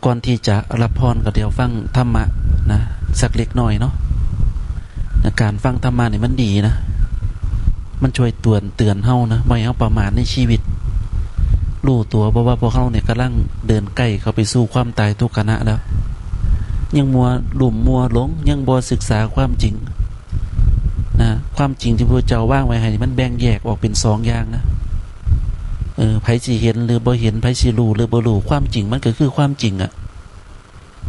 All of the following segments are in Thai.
ก่อนที่จะรับพรก็เดี๋ยวฟังธรรมะนะสักเล็กน้อยเนาะการฟังธรรมะนี่มันดีนะมันช่วยเตือนเฮานะไม่ให้เฮาประมาทในชีวิตรู้ตัวเพราะว่าพวกเฮาเนี่ยกำลังเดินใกล้เข้าไปสู่ความตายทุกขณะแล้วยังมัวหลุ่มมัวหลงยังบ่ศึกษาความจริงนะความจริงที่พระเจ้าว่างไว้ให้มันแบ่งแยกออกเป็น2อย่างนะไผสิเห็นหรือบ่เห็นไผสิรู้หรือบ่รู้ความจริงมันก็คือความจริงอะ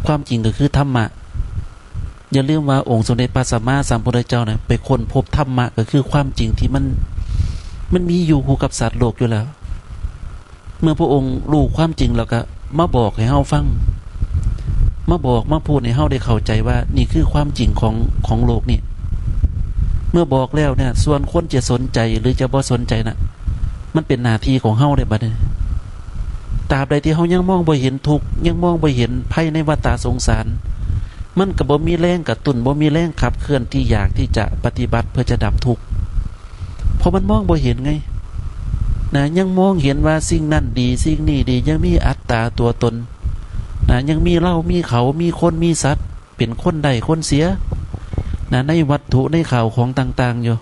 ความจริงก็คือธรรมะอย่าลืมว่าองค์สมเด็จพระสัมมาสัมพุทธเจ้านะไปค้นพบธรรมะก็คือความจริงที่มันมีอยู่คู่กับสัตว์โลกอยู่แล้วเมื่อพระองค์รู้ความจริงแล้วก็มาบอกให้เฮาฟังมาบอกมาพูดให้เฮาได้เข้าใจว่านี่คือความจริงของโลกนี่เมื่อบอกแล้วเนี่ยส่วนคนจะสนใจหรือจะบ่สนใจน่ะมันเป็นหน้าที่ของเฮาได้บัดนี้ตราบใดที่เฮายังมองบ่เห็นทุกข์ยังมองบ่เห็นภัยในวัฏสงสารมันก็บ่มีแรงกระตุ้นบ่มีแรงขับเคลื่อนที่อยากที่จะปฏิบัติเพื่อจะดับทุกข์เพราะมันมองบ่เห็นไงนะยังมองเห็นว่าสิ่งนั้นดีสิ่งนี้ดียังมีอัตตาตัวตนนะยังมีเรามีเขามีคนมีสัตว์เป็นคนใดคนเสียนะในวัตถุในข่าวของต่างๆอยู่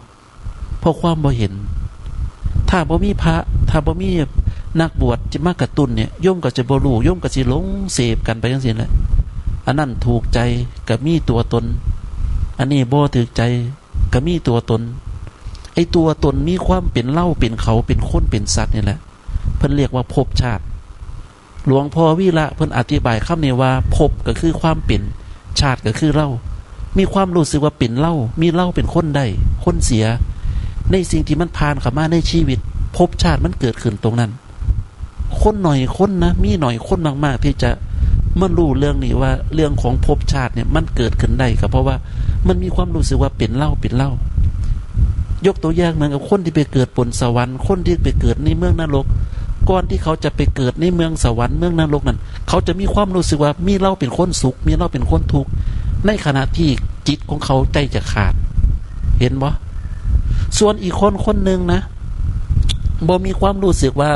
เพราะความบ่เห็นถ้าบ่มีพระถ้าบ่มีนักบวชจะมากระตุ้นเนี่ยโยมก็จะบ่รู้โยมก็สิหลงเสพกันไปจังซี่แหละอันนั้นถูกใจก็มีตัวตนอันนี้บ่ถูกใจก็มีตัวตนไอ้ตัวตนมีความเป็นเล่าเป็นเขาเป็นคนเป็นสัตว์นี่แหละเพิ่นเรียกว่าภพชาติหลวงพ่อวิระเพิ่นอธิบายคำนี้ว่าภพก็คือความเป็นชาติก็คือเล่ามีความรู้สึกว่าเป็นเล่ามีเล่าเป็นคนได้คนเสียในสิ่งที่มันผ่านเข้ามาในชีวิตภพชาติมันเกิดขึ้นตรงนั้นคนหน่อยคนนะมีหน่อยคนมากๆที่จะมันรู้เรื่องนี้ว่าเรื่องของภพชาติเนี่ยมันเกิดขึ้นได้ก็เพราะว่ามันมีความรู้สึกว่าเป็นเล่าเป็นเล่ายกตัวอย่างเหมือนกับคนที่ไปเกิดบนสวรรค์คนที่ไปเกิดในเมืองนรกก่อนที่เขาจะไปเกิดในเมืองสวรรค์เมืองนรกนั้นเขาจะมีความรู้สึกว่ามีเราเป็นคนสุขมีเราเป็นคนทุกข์ในขณะที่จิตของเขาใจจะขาดเห็นบ่ส่วนอีกคนหนึ่งนะบ่มีความรู้สึกว่า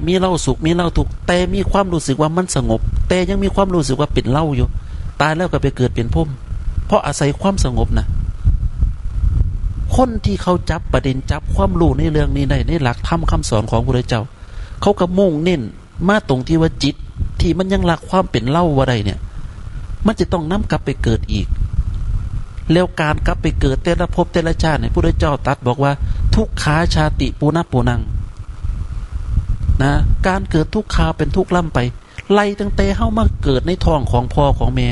มีเราสุขมีเราทุกข์แต่มีความรู้สึกว่ามันสงบแต่ยังมีความรู้สึกว่าเป็นเล่าอยู่ตายแล้วก็ไปเกิดเป็นพรหมเพราะอาศัยความสงบนะคนที่เขาจับประเด็นจับความรู้ในเรื่องนี้ได้ในหลักธรรมคำสอนของพระพุทธเจ้าเขาก็มุ่งเน้นมาตรงที่ว่าจิตที่มันยังหลักความเป็นเล่าว่าใดเนี่ยมันจะต้องนำกลับไปเกิดอีกแล้วการกลับไปเกิดแต่ละภพแต่ละชาติเนี่ยพระพุทธเจ้าตรัสบอกว่าทุกขาชาติปูนะปูนังนะการเกิดทุกขาเป็นทุกล่ำไปไล่ตั้งแต่เฮามาเกิดในท้องของพ่อของแม่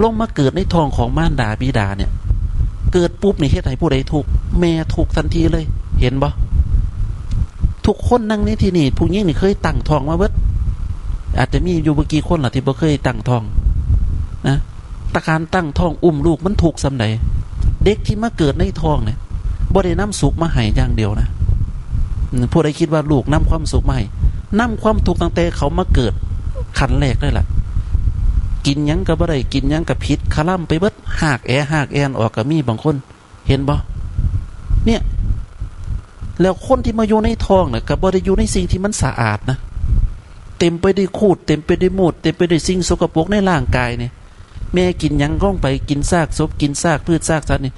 ลงมาเกิดในท้องของมารดาบิดาเนี่ยเกิดปุ๊บนี่เฮ็ดให้ผู้ใดทุกข์แม่ทุกข์ทันทีเลยเห็นบ่ทุกคนนั่งในที่นี่ผู้หญิงนี่เคยตั้งท้องมาเบิดอาจจะมีอยู่บ่กี่คนล่ะที่บ่เคยตั้งท้องนะตะการตั้งท้องอุ้มลูกมันทุกข์ซำใดเด็กที่มาเกิดในท้องเนี่ยบ่ได้นำสุขมาให้อย่างเดียวนะผู้ใดคิดว่าลูกนำความสุขมาให้นำความทุกข์ตั้งแต่เขามาเกิดขันแรกได้ล่ะกินหยังก็บ่ได้กินหยังก็ผิดคล่ำไปเบิดหากแอนออกก็มีบางคนเห็นบ่เนี่ยแล้วคนที่มาอยู่ในท้องน่ะก็บ่ได้อยู่ในสิ่งที่มันสะอาดนะเต็มไปด้วยคูดเต็มไปด้วยมูดเต็มไปด้วยสิ่งสกปรกในร่างกายเนี่ยแม่กินหยังลงไปกินซากศพกินซากพืชซากสัตว์นี่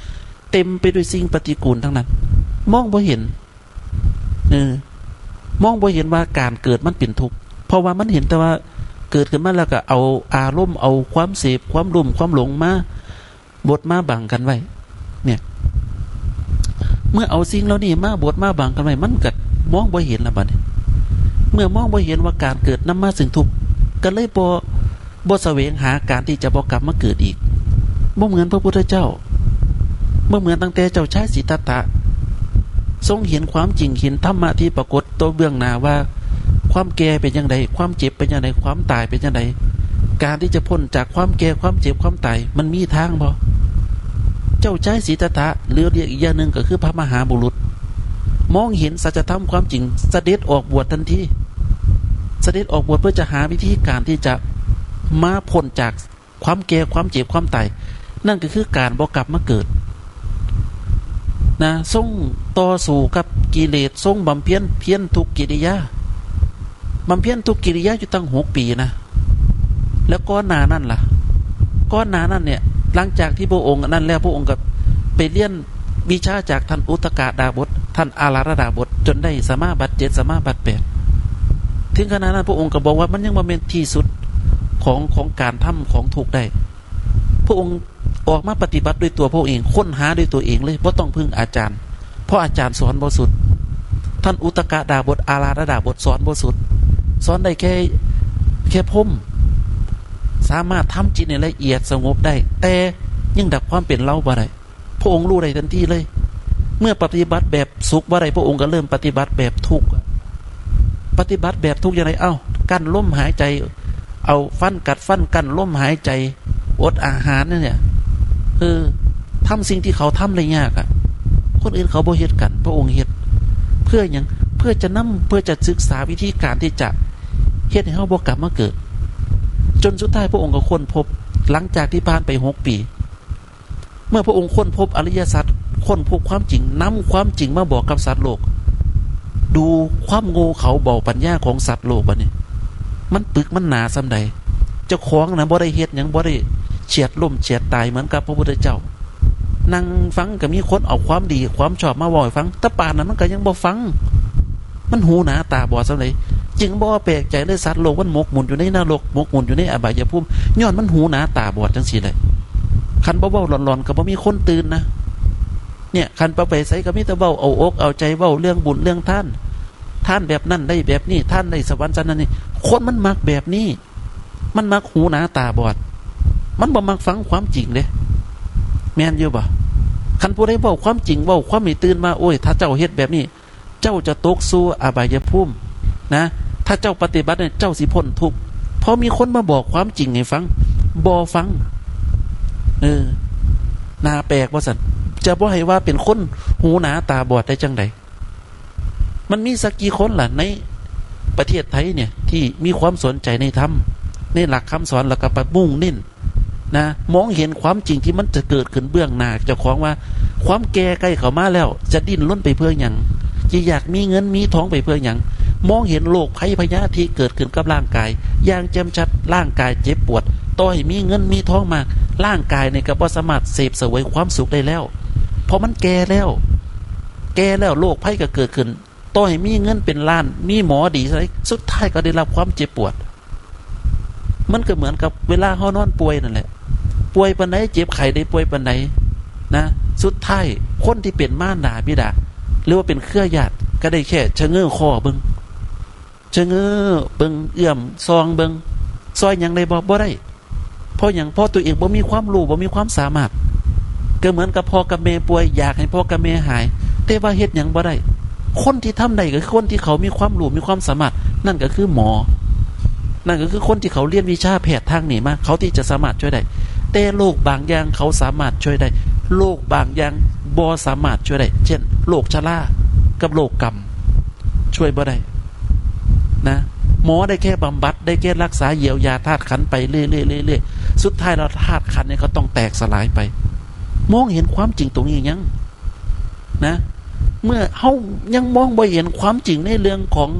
เต็มไปด้วยสิ่งปฏิกูลทั้งนั้นมองบ่เห็นมองบ่เห็นว่าการเกิดมันเป็นทุกข์เพราะว่ามันเห็นแต่ว่าเกิดขึ้นมาแล้วก็เอาอารมณ์เอาความเสพความรุ่มความหลงมาบดมาบังกันไว้เนี่ยเมื่อเอาสิ่งเหล่านี้มาบดมาบังกันไว้มันก็มองบ่เห็นละบัดนี้เมื่อมองบ่เห็นว่าการเกิดนำมาซึ่งทุกข์ก็เลยบ่แสวงหาการที่จะบ่กลับมาเกิดอีกบ่เหมือนพระพุทธเจ้าบ่เหมือนตั้งแต่เจ้าชายสิทธัตถะทรงเห็นความจริงเห็นธรรมะที่ปรากฏตัวเบื้องหน้าว่าความแก่เป็นอย่างไรความเจ็บเป็นอย่างไรความตายเป็นอย่างไรการที่จะพ้นจากความแก่ความเจ็บความตายมันมีทางบ่เจ้าชายสิทธัตถะหรือเรียกอีกอย่างหนึ่งก็คือพระมหาบุรุษมองเห็นสัจธรรมความจริงเสด็จออกบวชทันทีเสด็จออกบวชเพื่อจะหาวิธีการที่จะมาพ้นจากความแก่ความเจ็บความตายนั่นก็คือการบ่กลับมาเกิดนะทรงต่อสู้กับกิเลสทรงบำเพ็ญเพียรทุกกิริยา บำเพ็ญทุกกิริยาอยู่ตั้ง6 ปีนะแล้วก้อนหนานั่นล่ะก้อนหนานั่นเนี่ยหลังจากที่พระองค์นั่นแล้วพระองค์ก็ไปเรียนวิชาจากท่านอุตกดาบทท่านอาราธดาบทจนได้สมาบัติ7สมาบัติ8ถึงขนาดนั้นพระองค์ก็บอกว่ามันยังบ่แม่นที่สุดของการทำของถูกได้พระองค์ออกมาปฏิบัติด้วยตัวพระองค์เองค้นหาด้วยตัวเองเลยบ่ต้องพึ่งอาจารย์เพราะอาจารย์สอนบ่สุดท่านอุตกดาบทอาราธดาบทสอนบ่สุดสอนได้แค่พรหมสามารถทำจิตในละเอียดสงบได้แต่ยังดับความเป็นเราบ่ได้พระองค์รู้ได้ทันทีเลยเมื่อปฏิบัติแบบสุขบ่ได้พระองค์ก็เริ่มปฏิบัติแบบทุกข์ปฏิบัติแบบทุกข์อย่างไรกั้นลมหายใจเอาฟันกัดฟันกั้นลมหายใจอดอาหารเนี่ยทำสิ่งที่เขาทำเลยยากคนอื่นเขาบ่เฮ็ดกันพระองค์เฮ็ดเพื่อหยังเพื่อจะศึกษาวิธีการที่จะเฮ็ดให้เฮาบ่กลับมาเกิดจนสุดท้ายพระองค์ก็ค้นพบหลังจากที่ผ่านไป6 ปีเมื่อพระองค์ค้นพบอริยสัจค้นพบความจริงนำความจริงมาบอกกับสัตว์โลกดูความโง่เขาเบาปัญญาของสัตว์โลกบัดนี้มันปึกมันหนาส่ำใดเจ้าของนะบ่ได้เฮ็ดหยังบ่ได้เฉียดล้มเฉียดตายเหมือนกับพระพุทธเจ้านั่งฟังก็มีคนเอาความดีความชอบมาเว้าให้ฟังแต่ป่านนั้นมันก็ยังบ่ฟังมันหูหนาตาบอดส่ำใดจึงบ่แปลกใจเลยสัตว์โลกมันหมกมุ่นอยู่ในนรกหมกมุ่นอยู่ในอบายภูมิย้อนมันหูหนาตาบอดจังซี่เลยคันบ่เว้าหลอนๆก็บ่มีคนตื่นนะเนี่ยคันไปไสก็มีแต่เว้าเอาอกเอาใจเว้าเรื่องบุญเรื่องท่านแบบนั้นได้แบบนี้ท่านได้สวรรค์จันทร์นั่นนี่คนมันมักแบบนี้มันมักหูหนาตาบอดมันบ่มักฟังความจริงเด้แม่นอยู่บ่คันผู้ใดเว้าความจริงเว้าความไม่ตื่นมาโอ้ยถ้าเจ้าเฮ็ดแบบนี้เจ้าจะตกสู่อบายภูมินะถ้าเจ้าปฏิบัติเนี่ยเจ้าสิพ้นทุกข์พอมีคนมาบอกความจริงให้ฟังบ่ฟังน่าแปลกว่าซั่นจะบ่ให้ว่าเป็นคนหูหนาตาบอดได้จังได๋มันมีสักกี่คนล่ะในประเทศไทยเนี่ยที่มีความสนใจในธรรมในหลักคำสอนแล้วก็ไปมุ่งเน้นนะมองเห็นความจริงที่มันจะเกิดขึ้นเบื้องหน้าเจ้าของว่าความแก่ใกล้เข้ามาแล้วจะดิ้นรนไปเพื่อหยังจะอยากมีเงินมีทองไปเพื่อหยังมองเห็นโรคภัยพยาธิที่เกิดขึ้นกับร่างกายอย่างแจ่มชัดร่างกายเจ็บปวดต่อให้มีเงินมีทองมากร่างกายเนี่ยก็บ่สามารถเสพเสวยความสุขได้แล้วเพราะมันแก่แล้วโรคภัยก็เกิดขึ้นต่อให้มีเงินเป็นล้านมีหมอดีซะสุดท้ายก็ได้รับความเจ็บปวดมันก็เหมือนกับเวลาเฮานอนป่วยนั่นแหละป่วยปานใดเจ็บไข้ได้ป่วยปานใดนะสุดท้ายคนที่เป็นมารดาบิดาหรือว่าเป็นเครือญาติก็ได้แค่ชะเง้อคอเบิ่งชะเง้อเบิ่งเอื้อมซองเบิ่งซอยหยังได้บ่ได้เพราะหยังเพราะตัวเองบ่มีความรู้บ่มีความสามารถก็เหมือนกับพ่อกับแม่ป่วยอยากให้พ่อกับแม่หายแต่ว่าเฮ็ดหยังบ่ได้คนที่ทำได้ก็คือคนที่เขามีความรู้มีความสามารถนั่นก็คือหมอนั่นก็คือคนที่เขาเรียนวิชาแพทย์ทางนี้มาเขาที่จะสามารถช่วยได้แต่โรคบางอย่างเขาสามารถช่วยได้โรคบางอย่างบ่สามารถช่วยได้เช่นโรคชรากับโรคกรรมช่วยบ่ได้นะหมอได้แค่บำบัดได้แค่รักษาเยียวยาธาตุขันธ์ไปเรื่อยๆๆสุดท้ายแล้วธาตุขันธ์เนี่ยเขาต้องแตกสลายไปมองเห็นความจริงตรงนี้ยังนะเมื่อเฮายังมองบ่เห็นความจริงในเรื่องของ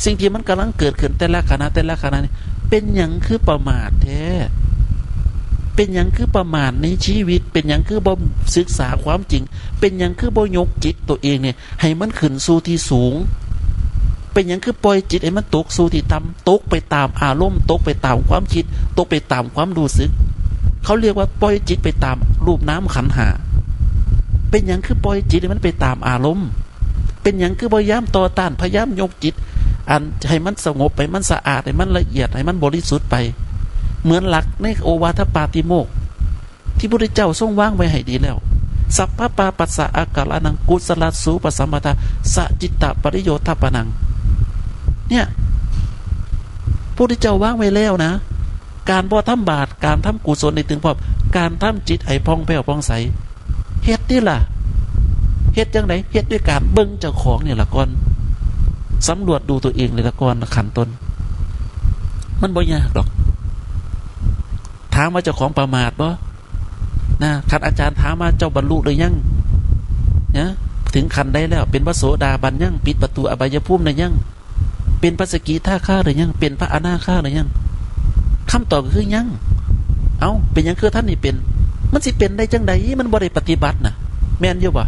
สิ่งที่มันกำลังเกิดขึ้นแต่ละขณะนี่เป็นหยังคือประมาทแท้เป็นหยังคือประมาทในชีวิตเป็นหยังคือบ่ศึกษาความจริงเป็นหยังคือบ่ยกจิตตัวเองเนี่ยให้มันขึ้นสู่ที่สูงเป็นหยังคือปล่อยจิตให้มันตกสู่ที่ต่ำตกไปตามอารมณ์ตกไปตามความคิดตกไปตามความรู้สึกเขาเรียกว่าปล่อยจิตไปตามรูปน้ำขันธ์ห้าเป็นหยังคือปล่อยจิตให้มันไปตามอารมณ์เป็นหยังคือพยายามต่อต้านพยายามยกจิตอันให้มันสงบไปมันสะอาดให้มันละเอียดให้มันบริสุทธิ์ไปเหมือนหลักในโอวาทปาติโมกข์ที่พระพุทธเจ้าทรงวางไว้ให้ดีแล้วสัพพะปาปัสสะอาการนังกุศลสูปสัมปทาสัจจิตตปริโยทัปปนังเนี่ยพระพุทธเจ้าวางไว้แล้วนะการบ่ทำบาปการทำกุศลในถึงพร้อมการทำจิตให้ผ่องแผ้วผ่องใสเฮ็ดนี่ล่ะเฮ็ดจังได๋เฮ็ดด้วยการเบิ่งเจ้าของนี่ล่ะก่อนสำรวจดูตัวเองเลยละก่อนขั้นต้นมันบ่ยากหรอกถามว่าเจ้าของประมาทบ่นะคันอาจารย์ถามมาเจ้าบรรลุหรือยังนะถึงขั้นได้แล้วเป็นพระโสดาบันยังปิดประตูอบายภูมิได้ยัง เป็นพระสกิทาคาหรือยังเป็นพระอนาคาหรือยังคำตอบก็คือยังเอาเป็นยังคือท่านนี่เป็นมันสิเป็นได้จังใดมันบ่ได้ปฏิบัติน่ะแม่นอยู่บ่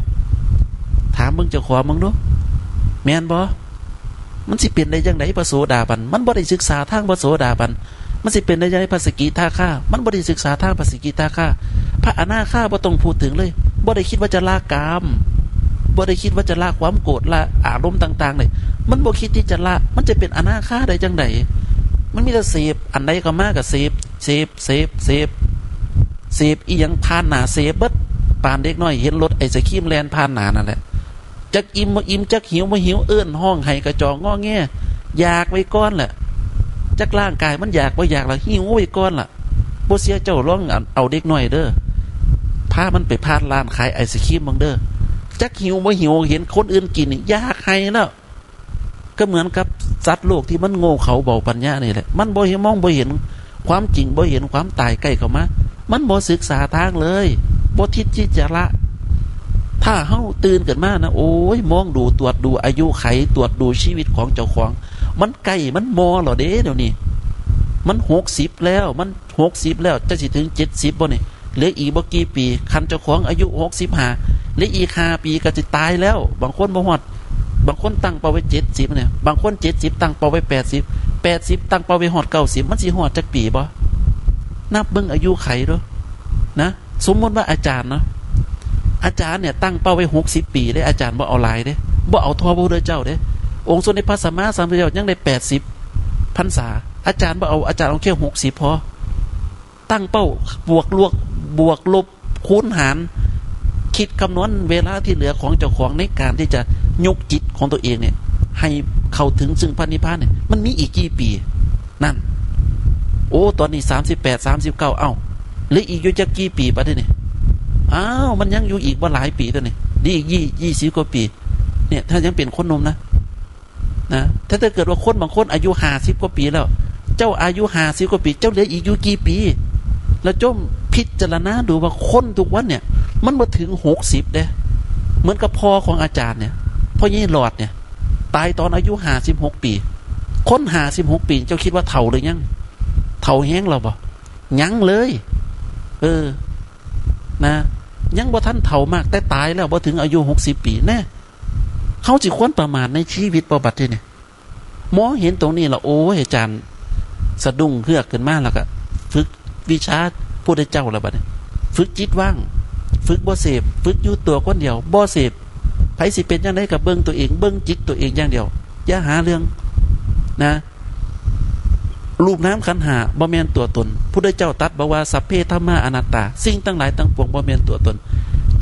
ถามมึงเจ้าของมึงดูแม่นบ่มันสิเป็นได้จังไดพระโสดาบันมันบ่ได้ศึกษาทางพระโสดาบันมันสิเป็นได้จังไดพระสกิทาคามันบ่ได้ศึกษาทางพระสกิทาคาพระอนาคาบ่ต้องพูดถึงเลยบ่ได้คิดว่าจะละกามบ่ได้คิดว่าจะละความโกรธละอารมณ์ต่างๆเลยมันบ่คิดที่จะละมันจะเป็นอนาคาได้จังไดมันมีแต่เสพอันใดก็มาก็เสพอีหยังผ่านหน้าเสพเบิดปานเด็กน้อยเห็นรถไอศกรีมแล่นผ่านหน้านั่นแหละจักอิ่มบ่อิ่มจักหิวบ่หิวเอิ้นห้องให้กระจองง้อแงอยากไว้ก่อนแหละจักร่างกายมันอยากบ่อยากล่ะหิวไว้ก่อนล่ะบ่เสียเจ้าร้องเอาเด็กน้อยเด้อพามันไปผ่านร้านขายไอศกรีมบังเด้อจักหิวบ่หิวเห็นคนอื่นกินนี่อยากให้แล้วก็เหมือนกับสัตว์โลกที่มันโง่เขลาเบาปัญญานี่แหละมันบ่เห็นมองบ่เห็นความจริงบ่เห็นความตายใกล้เข้ามามันบ่ศึกษาทางเลยบ่ทิศที่จะละถ้าเฮาตื่นขึ้นมานะโอ้ยมองดูตรวจดูอายุไขตรวจดูชีวิตของเจ้าของมันใกล้มันมอเหรอเด้เดี๋ยวนี้มัน60แล้วมัน60แล้วจะสิถึง70บ่นี่เหลืออีกบ่กี่ปีคันเจ้าของอายุ65เหลืออีก5ปีก็สิตายแล้วบางคนบ่ฮอดบางคนตั้งเป้าไว้70เนี่ยบางคน70ตั้งเป้าไว้80ตั้งเป้าไว้ฮอด90มันสิฮอดจักปีบ่นับเบิ่งอายุไขเด้อนะสมมติว่าอาจารย์เนาะอาจารย์เนี่ยตั้งเป้าไว้60ปีได้อาจารย์บ่เอาหลายเด้บ่เอาทอพระพุทธเจ้าเด้องค์สมเด็จพระสัมมาสัมพุทธเจ้ายังได้80พรรษาอาจารย์บ่เอาอาจารย์เอาแค่60พอตั้งเป้าบวกลบคูณหารคิดคำนวณเวลาที่เหลือของเจ้าของในการที่จะยกจิตของตัวเองเนี่ยให้เข้าถึงซึ่งพระนิพพานเนี่ยมันมีอีกกี่ปีนั่นโอ้ตอนนี้38 39เอ้าหรืออีกอยู่จักกี่ปีบัดนี้อ้าวมันยังอยู่อีกว่าหลายปีตัวนี้ดีอีก20กว่าปีเนี่ยถ้ายังเป็นคนหนุ่มนะถ้าเกิดว่าคนบางคนอายุ50กว่าปีแล้วเจ้าอายุ50กว่าปีเจ้าเหลืออีกอยู่กี่ปีแล้วจมพิจารณาดูว่าคนทุกวันเนี่ยมันมาถึง60เด้เหมือนกับพ่อของอาจารย์เนี่ยพ่อยี่หลอดเนี่ยตายตอนอายุ56ปีคน56ปีเจ้าคิดว่าเฒ่าหรือยังเฒ่าแห้งเราบ่ยังเลยนะยังบ่ท่านเฒ่ามากแต่ตายแล้วบ่ถึงอายุ60ปีแน่เขาสิควรประมาทในชีวิตบ่บัดนี้เนี่ยมองเห็นตรงนี้แล้วโอ้ยอาจารย์สะดุ้งเฮือกขึ้นมาแล้วก็ฝึกวิชาพุทธเจ้าแล้วบัดนี้ฝึกจิตว่างฝึกบ่เสพฝึกอยู่ตัวคนเดียวบ่เสพไผสิเป็นจังได๋ก็เบิ่งตัวเองเบิ่งจิตตัวเองอย่างเดียวอย่าหาเรื่องนะรูปน้ำขันธ์5บ่แม่นตัวตนพุทธเจ้าตรัสบอกว่าสัพเพธัมมาอนัตตาสิ่งทั้งหลายทั้งปวงบ่แม่นตัวตน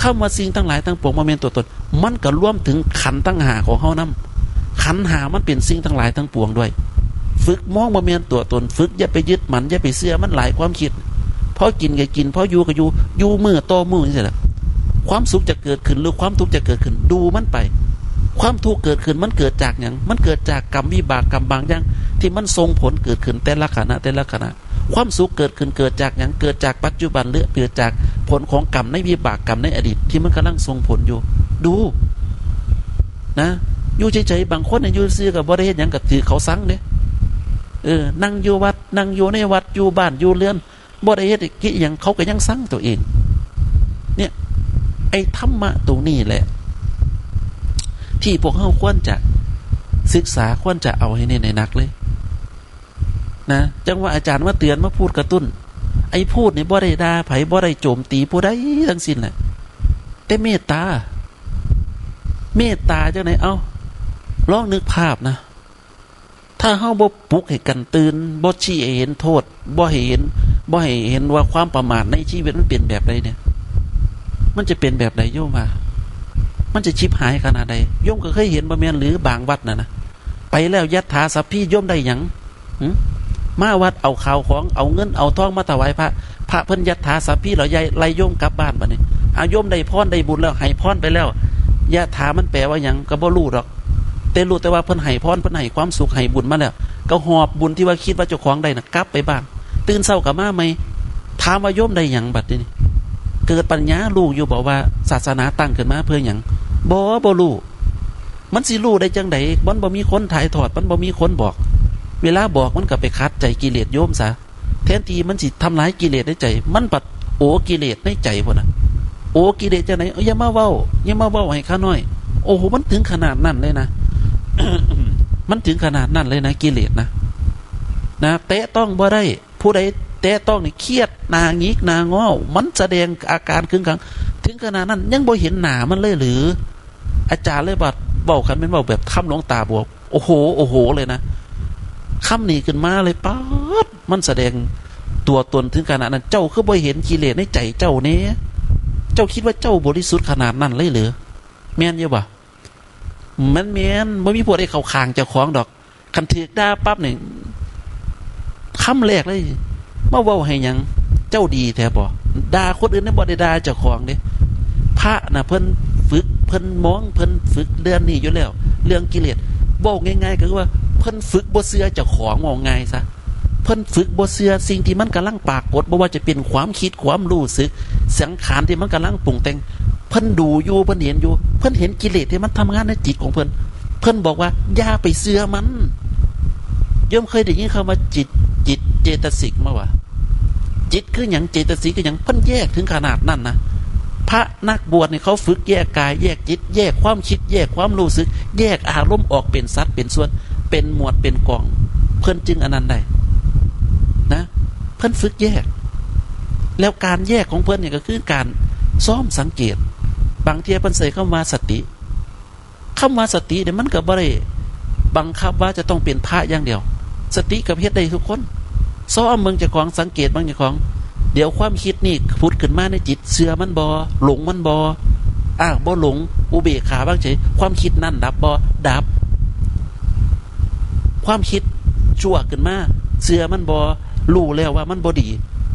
คำว่าสิ่งทั้งหลายทั้งปวงบ่แม่นตัวตนมันก็รวมถึงขันธ์ทั้ง5ของเฮานำขันธ์5มันเป็นสิ่งทั้งหลายทั้งปวงด้วยฝึกมองบ่แม่นตัวตนฝึกอย่าไปยึดมันอย่าไปเชื่อมันหลายความคิดพอกินก็กินพออยู่ก็อยู่มื้อต่อมื้อจังซี่ล่ะความสุขจะเกิดขึ้นหรือความทุกข์จะเกิดขึ้นดูมันไปความทุกข์เกิดขึ้นมันเกิดจากหยังมันเกิดจากกรรมวิบากกรรมบางอย่างที่มันส่งผลเกิดขึ้นแต่ละขณะความสุขเกิดขึ้นเกิดจากหยังเกิดจากปัจจุบันหรือเกิดจากผลของกรรมในวิบากกรรมในอดีตที่มันกำลังส่งผลอยู่ดูนะอยู่เฉยๆบางคนอยู่ซื่อกับบ่ได้เฮ็ดหยังก็ถือเขาสั่งเด้นั่งอยู่วัดนั่งอยู่ในวัดอยู่บ้านอยู่เรือนบ่ได้เฮ็ดกิหยังเขาก็ยังสั่งตัวเองเนี่ยไอ้ธรรมะตรงนี้แหละที่พวกเฮาควรจะศึกษาควรจะเอาให้ในนักเลยนะจังว่าอาจารย์มาเตือนมาพูดกระตุ้นไอ้พูดนี่บ่ได้ด่าไผบ่ได้โจมตีผู้ใดทั้งสิ้นแหละแต่เมตตาจังไหนลองนึกภาพนะถ้าเฮาบ่ปลุกให้กันตื่นบ่ชี้ให้เห็นโทษบ่ให้เห็นว่าความประมาทในชีวิตมันเป็นแบบใดเนี่ยมันจะเป็นแบบใดโยมว่ามันจะชิบหายขนาดใดโยมก็เคยเห็นบ่แม่นหรือบางวัดนะไปแล้วยัตถาสัพพีโยมได้หยังมาวัดเอาข้าวของเอาเงินเอาทองมาถวายพระเพิ่นยัตถาสัพพีแล้วไล่โยมกลับบ้านบัดนี้โยมได้พรได้บุญแล้วให้พรไปแล้วยัตถามันแปลว่าหยังก็บ่รู้ดอกแต่รู้แต่ว่าเพิ่นให้พรเพิ่นให้ความสุขให้บุญมาแล้วก็หอบบุญที่ว่าคิดว่าเจ้าของได้น่ะกลับไปบ้านตื่นเช้าก็มาใหม่ถามว่าโยมได้หยังบัดนี้เกิดปัญญารู้อยู่บอกว่าศาสนาตั้งขึ้นมาเพื่อหยังบ่รู้ มันสิรู้ได้จังไดมันบ่มีคนถ่ายทอดมันบ่มีคนบอกเวลาบอกมันก็ไปคัดใจกิเลสโยมซะแทนที่มันสิทำลายกิเลสในใจมันปัดโอกิเลสในใจพุ่นน่ะโอกิเลสจังไดอย่ามาเว้าให้ข้าน้อยโอ้โหมันถึงขนาดนั้นเลยนะ มันถึงขนาดนั้นเลยนะกิเลสนะเตะต้องบ่ได้ผู้ใดเตะต้องนี่เครียดหน้างิกหน้างอมันแสดงอาการคึงขังถึงขนาดนั้นยังบ่เห็นหน้ามันเลยหรืออาจารย์เลยบัดเว้าคันแม่นเว้าแบบคำหลวงตาบอกโอ้โหเลยนะคำนี้ขึ้นมาเลยป๊าดมันแสดงตัวตนถึงขนาดนั้นเจ้าคือบ่เห็นกิเลสในใจเจ้าแน่เจ้าคิดว่าเจ้าบริสุทธิ์ขนาดนั้นเลยหรือแม่นอยู่บ่มันแม่นบ่มีผู้ใดเข้าข้างเจ้าของดอกคันถูกด่าปั๊บนี่คำแรกเลยมาเว้าให้หยังเจ้าดีแท้บ่ด่าคนอื่นได้บ่ได้ด่าเจ้าของเด้พระน่ะเพิ่นฝึกเพิ่นมองเพิ่นฝึกเรื่องนี้อยู่แล้วเรื่องกิเลสเว้าง่ายๆก็คือว่าเพิ่นฝึกบ่เชื่อเจ้าของว่าง่ายซะเพิ่นฝึกบ่เชื่อสิ่งที่มันกำลังปรากฏบ่ว่าจะเป็นความคิดความรู้สึกสังขารที่มันกำลังปรุงแต่งเพิ่นดูอยู่เพิ่นเห็นอยู่เพิ่นเห็นกิเลสที่มันทำงานในจิตของเพิ่นบอกว่าอย่าไปเชื่อมันย่อมเคยได้ยินคำว่าจิตเจตสิกมาว่าจิตคือหยังเจตสิกคือหยังเพิ่นแยกถึงขนาดนั้นนะพระนักบวชเนี่ยเขาฝึกแยกกายแยกจิตแยกความคิดแยกความรู้สึกแยกอารมณ์ออกเป็นสัดเป็นส่วนเป็นหมวดเป็นกองเพิ่นจึงอันนั้นได้นะเพิ่นฝึกแยกแล้วการแยกของเพิ่นเนี่ยก็คือการซ้อมสังเกตบางทีเพิ่นใส่คำว่าสติเนี่ยมันก็บ่ได้บังคับว่าจะต้องเป็นพระอย่างเดียวสติกับเฮ็ดได้ทุกคนซ้อมเมืองเจ้าของสังเกตบางเจ้าของเดี๋ยวความคิดนี่พุดขึ้นมาในจิตเชื่อมันบ่หลงมันบ่บ่หลงอุเบกขาบ้างเฉยความคิดนั่นดับบ่ดับความคิดชั่วขึ้นมาเชื่อมันบ่รู้แล้วว่ามันบ่ดี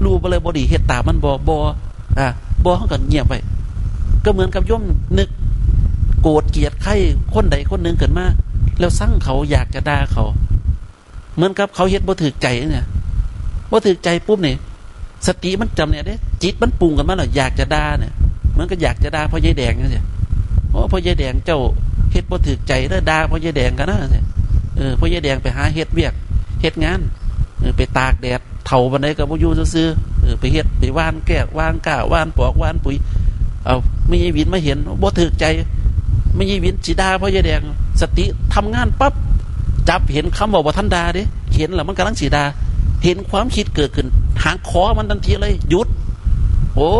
รู้บ่เลยบ่ดีเฮ็ดตามมันบ่บ่เฮาก็เงียบไว้ก็เหมือนกับย่อมนึกโกรธเกลียดใครคนใดคนหนึ่งขึ้นมาแล้วสั่งเขาอยากจะด่าเขาเหมือนกับเขาเฮ็ดบ่ถูกใจเนี่ยบ่ถูกใจปุ๊บนี่สติมันจำเนี่ยเด้จิตมันปรุงกันมาแล้วอยากจะด่าเนี่ยมันก็อยากจะด่าพ่อยายแดงจังซี่โอ้พ่อยายแดงเจ้าเฮ็ดบ่ถูกใจเด้อด่าพ่อยายแดงกันนะพ่อยายแดงไปหาเฮ็ดเวียกเฮ็ดงานไปตากแดดเฒ่าปานใดก็บ่อยู่ซื่อๆไปเฮ็ดไปว่านแก้วว่านก้าว่านปอกว่านปุ๋ยเอาไม่ยายวินมาเห็นบ่ถูกใจไม่ยายวินสิด่าพ่อยายแดงสติทำงานปั๊บจับเห็นคำบอกว่าท่านด่าเด้เห็นแล้วมันกำลังสิด่าเห็นความคิดเกิดขึ้นหางคอมันทันทีเลยหยุดโอ้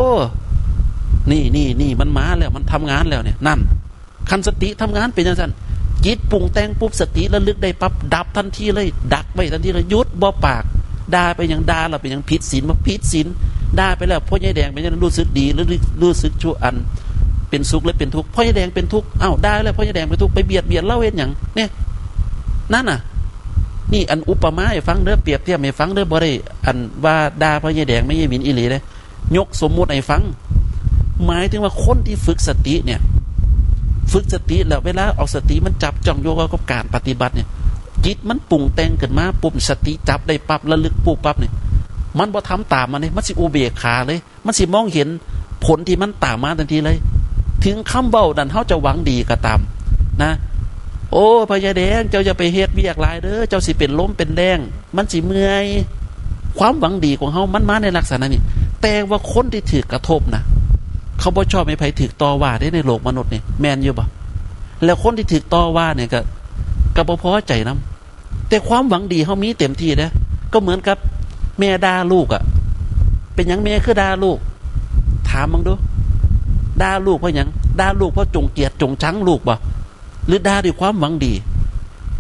นี่มันมาแล้วมันทำงานแล้วเนี่ยนั่นคันสติทำงานเป็นจังซั่นจิตปรุงแต่งปุ๊บสติระลึกได้ปั๊บดับทันทีเลยดักไว้ทันทีเลยหยุดบ่ปากด่าไปอย่างด่าแล้วเป็นอย่างผิดศีลบ่ผิดศีลด่าไปแล้วพ่อยายแดงเป็นจังรู้สึกดีหรือรู้สึกชั่วอันเป็นสุขหรือเป็นทุกข์พ่อยายแดงเป็นทุกข์อ้าวด่าแล้วพ่อยายแดงเป็นทุกข์ไปเบียดเล่าเฮ็ดหยังเนี่ยนั่นน่ะนี่อันอุปมาให้ฟังเด้อเปรียบเทียบให้ฟังเด้อบ่ได้อันว่าด่าพ่อยายแดงไม่ใช่หมิ่นอีหลีเด้ยกสมมุติให้ฟังหมายถึงว่าคนที่ฝึกสติเนี่ยฝึกสติแล้วเวลาเอาสติมันจับจ้องโยกกับการปฏิบัติเนี่ยจิตมันปรุงแต่งขึ้นมาปุ๊บสติจับได้ปั๊บระลึกปุ๊บปั๊บเนี่ยมันบ่ทำตามมันเลยมันสิอุเบกขาเลยมันสิมองเห็นผลที่มันตามมาทันทีเลยถึงคำเบ้าดันเฮาจะหวังดีก็ตามนะโอ้พ่อยายแดงเจ้าจะไปเฮ็ดเวียกหลายเด้อเจ้าสิเป็นล้มเป็นแดงมันสิเมื่อยความหวังดีของเฮามันมาในลักษณะนี้แต่ว่าคนที่ถูกกระทบนะเขาบ่ชอบให้ไผถูกต่อว่าได้ในโลกมนุษย์นี่แม่นอยู่บ่แล้วคนที่ถูกต่อว่าเนี่ยก็บ่พอใจนำแต่ความหวังดีเฮามีเต็มที่เด้อก็เหมือนกับแม่ด่าลูกเป็นหยังแม่คือด่าลูกถามมึงดูด่าลูกเพราะหยังด่าลูกเพราะจงเกลียดจงชังลูกบ่หรือด่าด้วยความหวังดี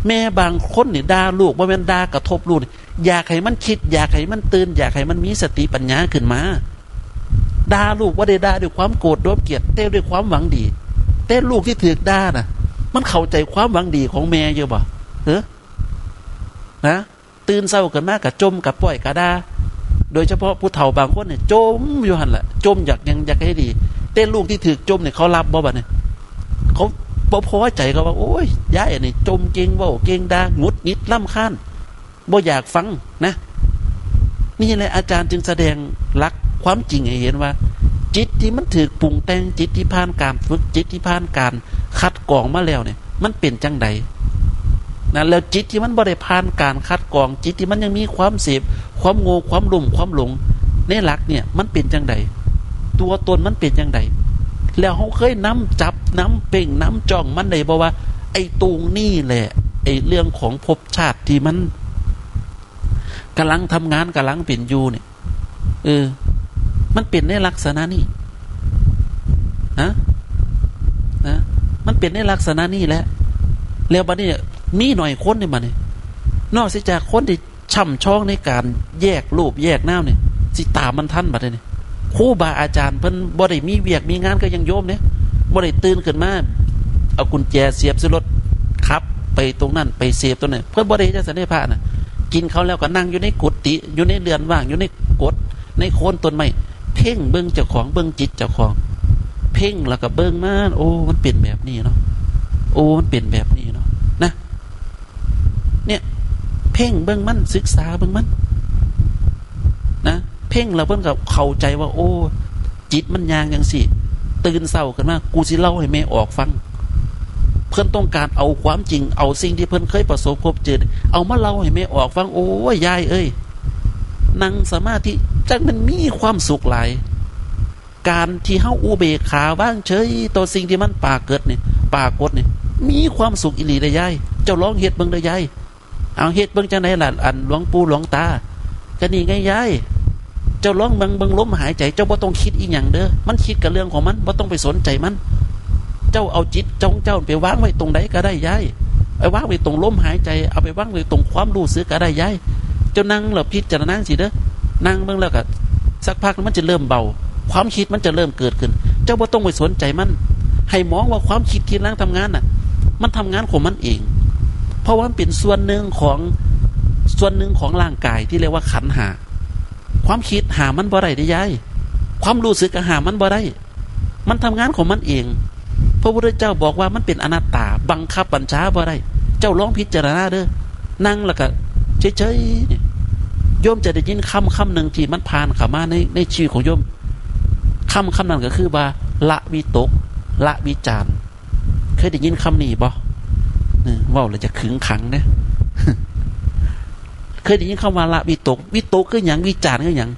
แม่บางคนนี่ด่าลูกบ่แม่นด่ากระทบลูกอยากให้มันคิดอยากให้มันตื่นอยากให้มันมีสติปัญญาขึ้นมาด่าลูกบ่ได้ด่าด้วยความโกรธด้วยเกลียดแต่ด้วยความหวังดีแต่ลูกที่ถูกด่าน่ะมันเข้าใจความหวังดีของแม่อยู่บ่นะตื่นเช้าขึ้นมาก็จมกับปล่อยกะด่าโดยเฉพาะผู้เฒ่าบางคนเนี่ยจมอยู่หั่นแหละจมอยากให้ดีแต่ลูกที่ถูกจมเนี่ยเขารับบ่บัดเนี่ยเขาบ่พอใจก็ว่าโอ้ยยายนี่จมเก่งเว้าเก่งด่าหงุดหงิดรำคาญบ่อยากฟังนะนี่แหละอาจารย์จึงแสดงหลักความจริงให้เห็นว่าจิตที่มันถูกปรุงแต่งจิตที่ผ่านการฝึกจิตที่ผ่านการคัดกรองมาแล้วเนี่ย มันเป็นจังใดนะแล้วจิตที่มันบ่ได้ผ่านการคัดกรองจิตที่มันยังมีความเสพความโง่ความลุ่มความหลงในหลักเนี่ยมันเป็นจังใดตัวตนมันเป็นจังใดแล้วเขาเคยน้ำจับน้ำเป่งน้ำจ้องมันได้บอกว่าไอ้ตรงนี่แหละไอ้เรื่องของภพชาติที่มันกำลังทำงานกำลังเป็นอยู่เนี่ยมันเป็นในลักษณะนี้นะมันเป็นในลักษณะนี้แหละแล้วบัดนี้มีหน่อยคนเนี่ยมาเนี่ยนอกจากคนที่ช่ำช่องในการแยกรูปแยกน้ำเนี่ยสิตามมันทันบัดนี้ครูบาอาจารย์เพิ่นบ่ได้มีเวียกมีงานก็ยังโยมเนี่ยบ่ได้ตื่นขึ้นมาเอากุญแจเสียบใส่รถขับไปตรงนั้นไปเสียบตรงนั้นเพิ่นบ่ได้จะสันนิษฐานน่ะกินเขาแล้วก็นั่งอยู่ในกุฏิอยู่ในเรือนว่างอยู่ในกฏในโคนต้นไม้เพ่งเบิ่งเจ้าของเบิ่งจิตเจ้าของเพ่งแล้วก็เบิ่งมาโอ้มันเป็นแบบนี้เนาะโอ้มันเป็นแบบนี้เนาะนะเนี่ยเพ่งเบิ่งมันศึกษาเบิ่งมันนะเพ่งแล้วเพิ่นก็เข้าใจว่าโอ้จิตมันยางจังซี่ตื่นเช้าขึ้นมากูสิเล่าให้แม่ออกฟังเพิ่นต้องการเอาความจริงเอาสิ่งที่เพิ่นเคยประสบพบเจอเอามาเล่าให้แม่ออกฟังโอ้ยยายเอ้ยนั่งสมาธิจังมันมีความสุขหลายการที่เฮาอุเบกขาว่างเฉยต่อสิ่งที่มันปรากฏเนี่ยมีความสุขอีหลีเด้อยายเจ้าลองเฮ็ดเบิ่งเด้อยายเอาเฮ็ดเบิ่งจังได๋ล่ะอันหลวงปู่หลวงตาก็นี่ไงยายเจ้าลองเบิ่งลมหายใจเจ้าบ่ต้องคิดอีหยังเด้อมันคิดกับเรื่องของมันบ่ต้องไปสนใจมันเจ้าเอาจิตเจ้าไปวางไว้ตรงใดก็ได้ยายเอาวางไว้ตรงลมหายใจเอาไปวางไว้ตรงความรู้สึกก็ได้ยายเจ้านั่งแล้วพิจารณาสิเด้อนั่งเบิ่งแล้วก็สักพักมันจะเริ่มเบาความคิดมันจะเริ่มเกิดขึ้นเจ้าบ่ต้องไปสนใจมันให้มองว่าความคิดที่นั่งทำงานน่ะมันทำงานของมันเองเพราะว่ามันเป็นส่วนหนึ่งของร่างกายที่เรียกว่าขันธ์ห้าความคิดหามันบ่ได้ได้ยายความรู้สึกก็หามันบ่ได้มันทำงานของมันเองพระพุทธเจ้าบอกว่ามันเป็นอนัตตาบังคับบัญชาบ่ได้เจ้าลองพิจารณาเด้อนั่งแล้วก็เฉยๆเนี่ยโยมจะได้ยินคำหนึ่งที่มันผ่านเข้ามาในชีวิตของโยมคำนั้นก็คือว่าละวิตกละวิจารเคยได้ยินคำนี้บ่เว้าแล้วจะขึงขังนะเคยได้ยินคำว่าละวิตกคือหยังวิจารคือหยัง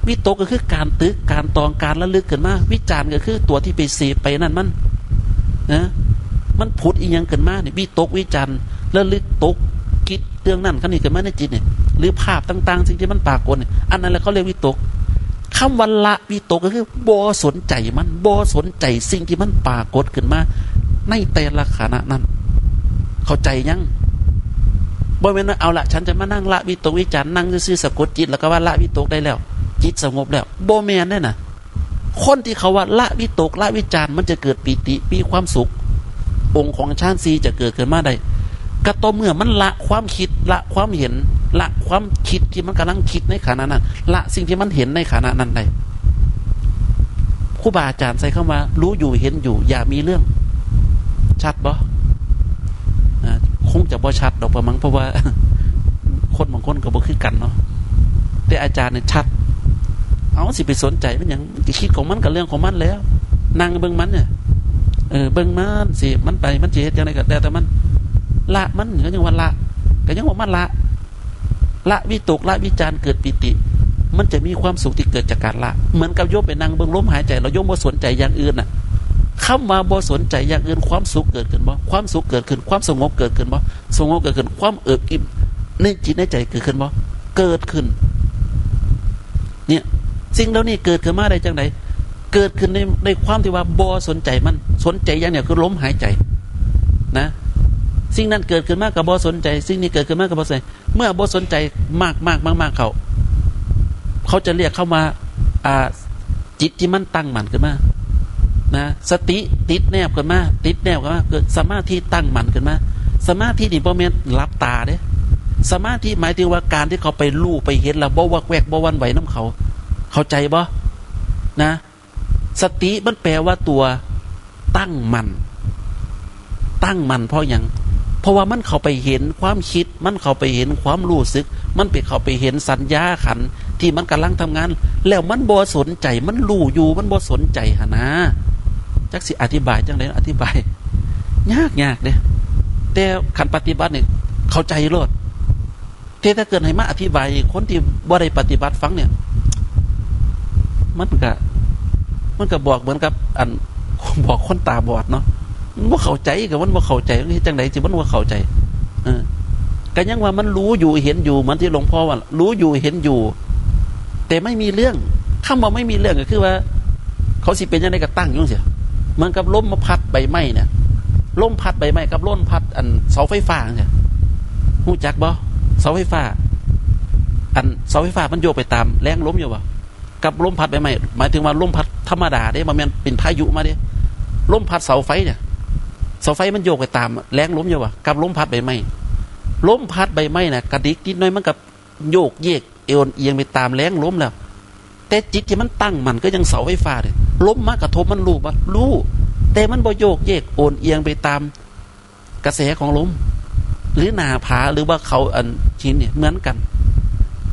วิตกก็คือการตึกการตองการระลึกขึ้นมาวิจารก็คือตัวที่ไปเสพไปนั่นมันนะมันผุดอีหยังขึ้นมาเนี่ยวิตกวิจารระลึกตกคิดเรื่องนั้นคันนี้ขึ้นมาในจิตเนี่ยหรือภาพต่างๆสิ่งที่มันปรากฏเนี่ยอันนั้นแหละเขาเรียกวิตกคำว่าละวิตกก็คือบ่สนใจมันบ่สนใจสิ่งที่มันปรากฏขึ้นมาในแต่ละขณะนั้นเข้าใจยังบ่แม่นว่าเอาละฉันจะมานั่งละวิตกวิจารนั่งซื่อๆสะกดจิตแล้วก็ว่าละวิตกได้แล้วจิตสงบแล้วบ่แม่นแน่น่ะคนที่เขาว่าละวิตกละวิจารมันจะเกิดปีติมีความสุของค์ของฌาน4จะเกิดขึ้นมาได้ก็ต่อเมื่อมันละความคิดละความเห็นละความคิดที่มันกำลังคิดในขณะนั้นละสิ่งที่มันเห็นในขณะนั้นได้ครูบาอาจารย์ใส่คำว่ารู้อยู่เห็นอยู่อย่ามีเรื่องชัดบ่คงจะบ่ชัดดอกประมังเพราะว่าคนบางคนก็บ่คือกันเนาะแต่อาจารย์เนี่ยชัดเอาสิไปสนใจมันอย่างจะคิดของมันกับเรื่องของมันแล้วนั่งเบิ่งมันเนี่ยเบิ่งมันสิมันไปมันสิเฮ็ดจังได๋ก็แต่มันละมันก็ยังว่าละก็ยังว่ามันละวิตกละวิจารเกิดปิติมันจะมีความสุขที่เกิดจากการละเหมือนกับโยมไปนั่งเบิ่งลมหายใจเราโยมบ่สนใจอย่างอื่นน่ะคำว่าบ่สนใจอย่างอื่นความสุขเกิดขึ้นบ่ความสุขเกิดขึ้นความสงบเกิดขึ้นบ่สงบเกิดขึ้นความเอิบอิ่มในจิตในใจเกิดขึ้นบ่เกิดขึ้นเนี่ยสิ่งเหล่านี้เกิดขึ้นมาได้จังไดเกิดขึ้นในความที่ว่าบ่สนใจมันสนใจอย่างเนี้ยคือลมหายใจนะสิ่งนั้นเกิดขึ้นมากับบ่สนใจสิ่งนี้เกิดขึ้นมากับบ่สนใจเมื่อบ่สนใจมากเขาจะเรียกเข้ามาจิตที่มันตั้งมั่นขึ้นมานะสติติดแนบขึ้นมาเกิดสมาธิตั้งมั่นขึ้นมาสมาธินี่บ่แม่นหลับตาเด้สมาธิหมายถึงว่าการที่เขาไปรู้ไปเห็นแล้วบ่วักแวกบ่หวั่นไหวน้ำเขาเข้าใจบ่นะสติมันแปลว่าตัวตั้งมั่นเพราะหยังเพราะว่ามันเข้าไปเห็นความคิดมันเข้าไปเห็นความรู้สึกมันไปเข้าไปเห็นสัญญาขันธ์ที่มันกำลังทำงานแล้วมันบ่สนใจมันรู้อยู่มันบ่สนใจหะนะจักสิอธิบายจังได๋อธิบาย ยากเด้แต่ขันปฏิบัติเนี่ยเข้าใจโลดแต่ถ้าเกิดให้มาอธิบายคนที่บ่ได้ปฏิบัติฟังเนี่ยมันก็บอกเหมือนกับอันบอกคนตาบอดเนาะมันบ่เข้าใจกับมันบ่เข้าใจมันเฮ็ดจังได๋สิมันบ่เข้าใจก็ยังว่ามันรู้อยู่เห็นอยู่เหมือนที่หลวงพ่อว่ารู้อยู่เห็นอยู่แต่ไม่มีเรื่องคำว่าไม่มีเรื่องก็คือว่าเขาสิเป็นจังได๋ก็ตั้งอยู่จังซี่เหมือนกับลมมาพัดใบไม้เนี่ยลมพัดใบไม้กับลมพัดอันเสาไฟฟ้าจังซี่ฮู้จักบ่เสาไฟฟ้าอันเสาไฟฟ้ามันโยกไปตามแรงลมอยู่บ่กับลมพัดใบไม้หมายถึงว่าลมพัดธรรมดาเด้บ่แม่นเป็นพายุมาเด้ลมพัดเสาไฟเนี่ยเสาไฟมันโยกไปตามแรงลมอยู่บ่กับลมพัดใบไม้ลมพัดใบไม้น่ะกระดิกนิดหน่อยมันกับโยกเยกเอียงไปตามแรงลมแล้วแต่จิตที่มันตั้งมันก็ยังเสาไฟฟ้าเด้ลมมากระทบมันรู้บ่รู้แต่มันบ่โยกเยกโอนเอียงไปตามกระแสของลมหรือหน้าผาหรือว่าเขาอันชิ้นเนี่ยเหมือนกัน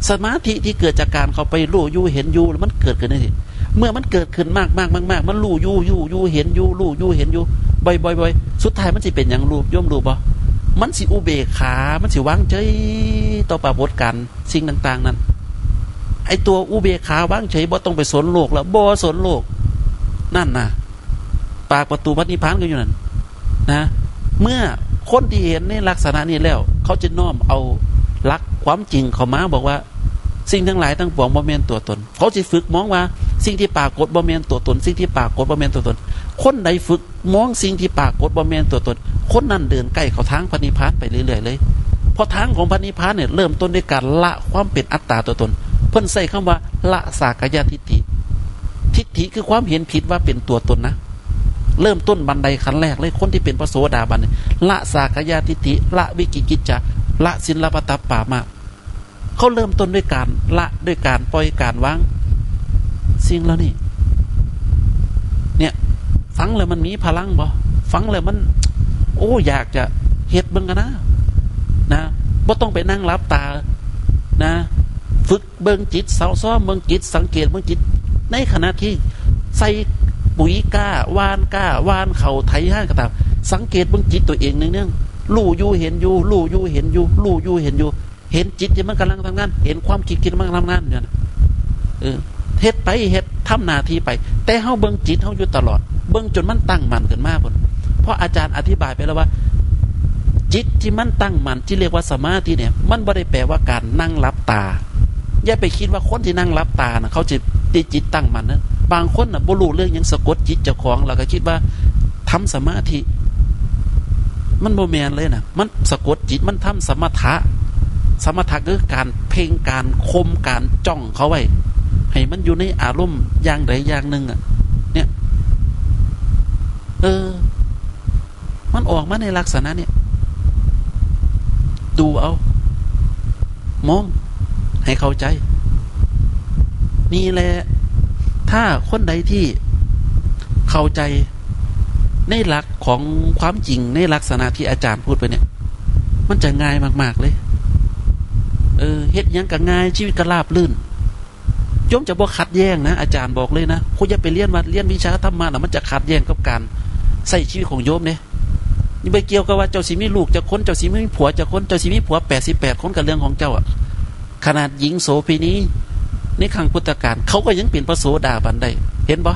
สมาธิที่เกิดจากการเขาไปรู้อยู่เห็นอยู่แล้วมันเกิดขึ้นได้สิเมื่อมันเกิดขึ้นมากมันรู้อยู่เห็นอยู่รู้อยู่เห็นอยู่บ่อยสุดท้ายมันสิเป็นอย่างรู้ย่อมรู้บ่มันสิอุเบกขามันสิวางใจต่อปรากฏการณ์สิ่งต่างๆนั้นไอตัวอุเบกขาวางเฉยบ่ต้องไปสนโลกแล้วบ่สนโลกนั่นน่ะปากประตูพระนิพพานก็อยู่นั่นนะเมื่อคนที่เห็นในลักษณะนี้แล้วเขาจะน้อมเอาหลักความจริงเข้ามาบอกว่าสิ่งทั้งหลายทั้งปวงบ่แม่นตัวตนเขาสิฝึกมองว่าสิ่งที่ปรากฏบ่แม่นตัวตนสิ่งที่ปรากฏบ่แม่นตัวตนคนใดฝึกมองสิ่งที่ปรากฏบ่แม่นตัวตนคนนั้นเดินใกล้เข้าทางพระนิพพานไปเรื่อยๆเลยเพราะทางของพระนิพพานเนี่ยเริ่มต้นด้วยการละความเป็นอัตตาตัวตนเพิ่นใช้คำว่าละสากยทิฏฐิทิฏฐิคือความเห็นผิดว่าเป็นตัวตนนะเริ่มต้นบันไดขั้นแรกเลยคนที่เป็นพระโสดาบันละสากยทิฏฐิละวิกิกิจจะละศีลปตัปปามาเขาเริ่มต้นด้วยการละด้วยการปล่อยการวางสิ่งแล้วนี่เนี่ยฟังแล้วมันมีพลังบ่ฟังแล้วมันโอ้อยากจะเฮ็ดเบิ่งกันนะบ่ต้องไปนั่งรับตานะฝึกเบิ่งจิตเศร้าซ้อมเบิ่งจิตสังเกตเบิ่งจิตในขณะที่ใส่ปุ๋ยก้าวานเข่าไถห้างก็ตามสังเกตเบิ่งจิตตัวเองเนื่องๆรู้อยู่เห็นอยู่รู้อยู่เห็นอยู่รู้อยู่เห็นอยู่เห็นจิตที่มันกำลังทำงานเห็นความคิดมันทำงานเนี่ยเฮ็ดไปเฮ็ดทำหน้าที่ไปแต่เฮาเบิ่งจิตเฮาอยู่ตลอดเบิ่งจนมันตั้งมั่นขึ้นมาพุ่นเพราะอาจารย์อธิบายไปแล้วว่าจิตที่มันตั้งมั่นที่เรียกว่าสมาธิเนี่ยมันบ่ได้แปลว่าการนั่งหลับตาอย่าไปคิดว่าคนที่นั่งหลับตานะเขาจะได้จิตตั้งมั่นนะบางคนน่ะบ่รู้เรื่องยังสะกดจิตเจ้าของแล้วก็คิดว่าทำสมาธิมันบ่แม่นเลยนะมันสะกดจิตมันทำสมถะคือการเพ่งการคมการจ้องเขาไว้ให้มันอยู่ในอารมณ์อย่างใดอย่างหนึ่งอ่ะเนี่ยมันออกมาในลักษณะเนี่ยดูเอามองให้เข้าใจนี่แหละถ้าคนใดที่เข้าใจในหลักของความจริงในลักษณะที่อาจารย์พูดไปเนี่ยมันจะง่ายมากๆเลยเฮ็ดยังก็ง่ายชีวิตก็ราบรื่นโยมจะบ่ขัดแย้งนะอาจารย์บอกเลยนะคุณอย่าไปเรียนวิชาธรรมะนะมันจะขัดแย้งกับการใช้ชีวิตของโยมเนี่ยนี่ไม่เกี่ยวกับว่าเจ้าสิมีลูกจะคนเจ้าสิมีผัวจะคนเจ้าสิมีผัว88คนกับเรื่องของเจ้าอ่ะขนาดหญิงโสเภณีในครั้งพุทธกาลเขาก็ยังเป็นพระโสดาบันได้เห็นบ่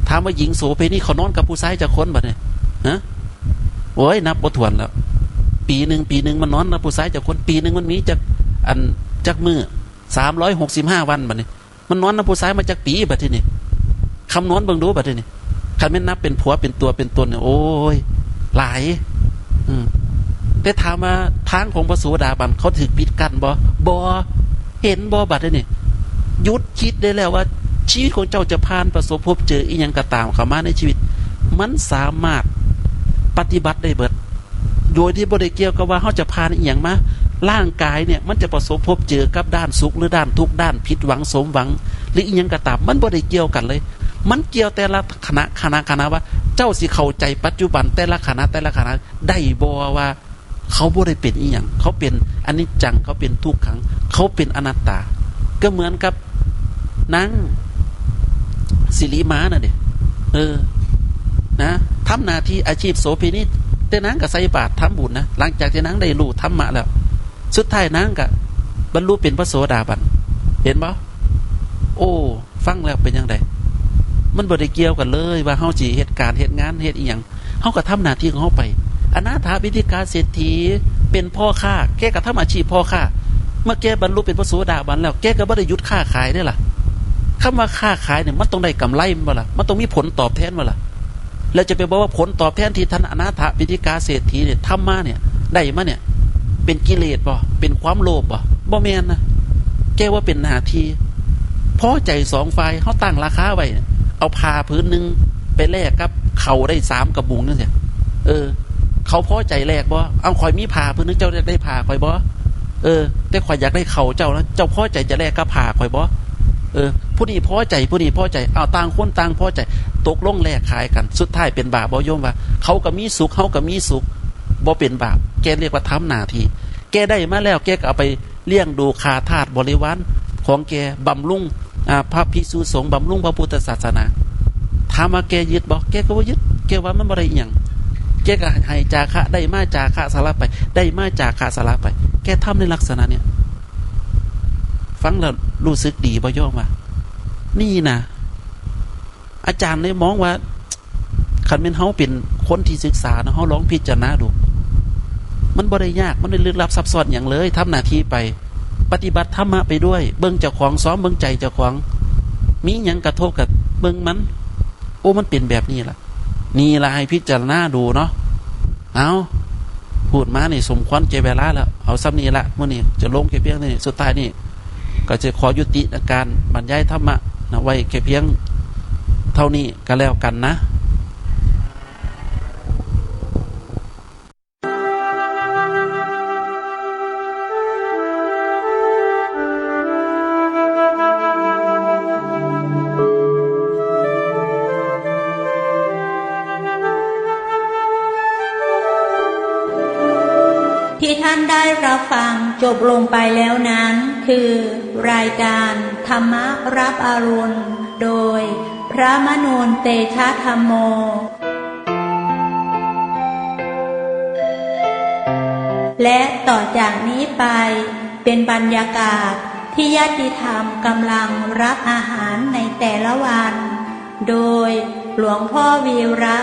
ถามว่าหญิงโสเภณีเขานอนกับผู้ชายจะคนบ่เนี่ยฮะโอ้ยนับบ่ถ้วนแล้วปีหนึ่งมันนอนกับผู้ชายจะคนปีหนึ่งมันมีจากมือ365วันบัดนี้มันนอนกับผู้ชายมาจากปีบัดทีนี้คำนวณเบิ่งดูบัดทีนี้คันแม่นนับเป็นผัวเป็นตัวเป็นตนเนี่ยโอ้ยหลายแต่ถามว่าทางของพระโสดาบันเขาถึกปิดกั้นบ่เห็นบ่บัดนี้หยุดคิดได้แล้วว่าชีวิตของเจ้าจะผ่านประสบพบเจออีหยังก็ตามเข้ามาในชีวิตมันสามารถปฏิบัติได้เบิดโดยที่บ่ได้เกี่ยวกับว่าเฮาจะผ่านอีหยังมาร่างกายเนี่ยมันจะประสบพบเจอกับด้านสุขหรือด้านทุกข์ด้านผิดหวังสมหวังหรืออีหยังก็ตามมันบ่ได้เกี่ยวกันเลยมันเกี่ยวแต่ละคณะว่าเจ้าสิเข้าใจปัจจุบันแต่ละคณะได้บ่ว่าเขาบ่ได้เป็นอีหยังเขาเป็นอนิจจังเขาเป็นทุกขังเขาเป็นอนัตตาก็เหมือนกับนางสิริมาน่ะเด้นะ ทำหน้าที่อาชีพโสเภณีแต่นางก็ใส่บาตรทำบุญนะหลังจากที่นางได้รู้ธรรมะแล้วสุดท้ายนางก็บรรลุเป็นพระโสดาบันเห็นบ่โอ้ฟังแล้วเป็นยังไงมันบ่ได้เกี่ยวกันเลยว่าเฮาสิเหตุการณ์เหตุงานเหตุอีหยังเฮาก็ทำหน้าที่ของเฮาไปอนาถาบิณฑิกาเศรษฐีเป็นพ่อค้าแกก็ทำอาชีพพ่อค้าเมื่อแกบรรลุเป็นพระโสดาบันแล้วแกก็บ่ได้หยุดค้าขายได้ล่ะคำว่าค้าขายเนี่ยมันต้องได้กำไรบ่ล่ะมันต้องมีผลตอบแทนบ่ล่ะแล้วจะไปบอกว่าผลตอบแทนที่ท่านอนาถบิณฑิกาเศรษฐีเนี่ยทำมาเนี่ยได้มาเนี่ยเป็นกิเลสบ่เป็นความโลภบ่แม่นนะแกว่าเป็นหน้าที่พอใจสองฝ่ายเขาตั้งราคาไว้เอาผ้าพื้นหนึ่งไปแลกกับเขาได้3 กระบุงนั่นสิเขาพอใจแลกบ่เอาข่อยมีผ้าพื้นนึงเจ้าอยากได้ผ้าข่อยบ่แต่ข่อยอยากได้เขาเจ้านะเจ้าพอใจจะแลกกับผ้าข่อยบ่ผู้นี้พอใจผู้นี้พอใจเอาต่างคนต่างพอใจตกลงแลกขายกันสุดท้ายเป็นบาปบ่โยมว่าเขาก็มีสุขเขาก็มีสุขบ่เป็นบาปแกเรียกว่าทำหน้าที่แกได้มาแล้วแกก็เอาไปเลี้ยงดูคาทาสบริวารของแกบำรุงพระภิกษุสงฆ์บำรุงพระพุทธศาสนาถามว่าแกยึดบ่แกก็บ่ยึดแกว่ามันบ่ได้อีหยังแกก็ให้จาคะได้มาจาคะสละไปได้มาจาคะสละไปแกทำในลักษณะเนี้ยฟังแล้วรู้สึกดีบ่โยมว่านี่นะอาจารย์เลยมองว่าคันเป็นเฮาเป็นคนที่ศึกษานะเฮาลองพิจารณาดูมันบ่ได้ยากมันไม่ลึกลับซับซ้อนอย่างเลยทำหน้าที่ไปปฏิบัติธรรมะไปด้วยเบิ่งเจ้าของซ้อมเบิ่งใจเจ้าของมีหยังกระทบกับเบิ่งมันโอ้มันเป็นแบบนี้ล่ะนี่ล่ะให้พิจารณาดูเนาะเอาพูดมานี่สมควรแก่เวลาแล้วเอาซ้ำนี้ละมื้อนี้จะลงแค่เพียงนี้สุดท้ายนี่ก็จะขอยุติการบรรยายธรรมะนะไว้แค่เพียงเท่านี้ก็แล้วกันนะที่ท่านได้รับฟังจบลงไปแล้วนั้นคือรายการธรรมรับอรุณโดยพระมนูนเตชะธัมโมและต่อจากนี้ไปเป็นบรรยากาศที่ญาติธรรมกำลังรับอาหารในแต่ละวันโดยหลวงพ่อวีระ